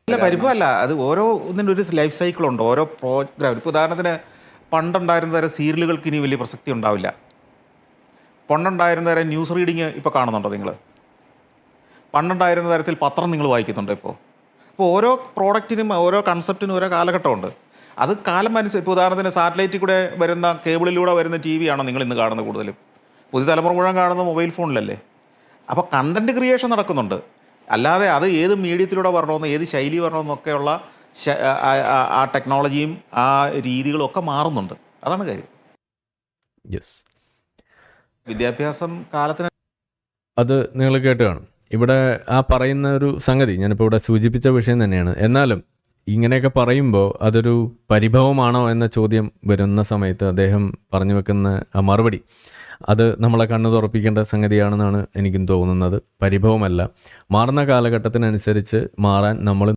അല്ല കാരണം പരിഭവമല്ല, അത് ഓരോ ഇതിൻ്റെ ഒരു ലൈഫ് സൈക്കിളുണ്ട്, ഓരോ പ്രോഗ്രാം. ഇപ്പോൾ ഉദാഹരണത്തിന് പണ്ടുണ്ടായിരുന്ന തരം സീരിയലുകൾക്ക് ഇനി വലിയ പ്രസക്തി ഉണ്ടാവില്ല. പണ്ടുണ്ടായിരുന്ന തരം ന്യൂസ് റീഡിങ് ഇപ്പോൾ കാണുന്നുണ്ടോ നിങ്ങൾ? പണ്ടുണ്ടായിരുന്ന തരത്തിൽ പത്രം നിങ്ങൾ വായിക്കുന്നുണ്ടോ ഇപ്പോൾ? അപ്പോൾ ഓരോ പ്രോഡക്റ്റിനും ഓരോ കൺസെപ്റ്റിനും ഓരോ കാലഘട്ടമുണ്ട്. അത് കാലം അനുസരിച്ച്, ഇപ്പോൾ ഉദാഹരണത്തിന് സാറ്റലൈറ്റിൽ കൂടെ വരുന്ന, കേബിളിലൂടെ വരുന്ന ടി വി ആണോ നിങ്ങൾ ഇന്ന് കാണുന്നത് കൂടുതലും? പുതിയ തലമുറ മുഴുവൻ കാണുന്നത് മൊബൈൽ ഫോണിലല്ലേ? അപ്പോൾ കണ്ടൻറ് ക്രിയേഷൻ നടക്കുന്നുണ്ട്. അല്ലാതെ അത് ഏത് മീഡിയത്തിലൂടെ വരണമെന്ന്, ഏത് ശൈലി വരണമെന്നൊക്കെയുള്ള ആ ടെക്നോളജിയും ആ രീതികളും ഒക്കെ മാറുന്നുണ്ട്. അതാണ് കാര്യം. യെസ്, വിദ്യാഭ്യാസം കാലത്തിന് അത് നിങ്ങൾ കേട്ട് കാണും. ഇവിടെ ആ പറയുന്ന ഒരു സംഗതി ഞാനിപ്പോൾ ഇവിടെ സൂചിപ്പിച്ച വിഷയം തന്നെയാണ്. എന്നാലും ഇങ്ങനെയൊക്കെ പറയുമ്പോൾ അതൊരു പരിഭവമാണോ എന്ന ചോദ്യം വരുന്ന സമയത്ത് അദ്ദേഹം പറഞ്ഞു വെക്കുന്ന ആ മറുപടി, അത് നമ്മളെ കണ്ണു തുറപ്പിക്കേണ്ട സംഗതിയാണെന്നാണ് എനിക്കും തോന്നുന്നത്. പരിഭവമല്ല, മാറുന്ന കാലഘട്ടത്തിനനുസരിച്ച് മാറാൻ നമ്മൾ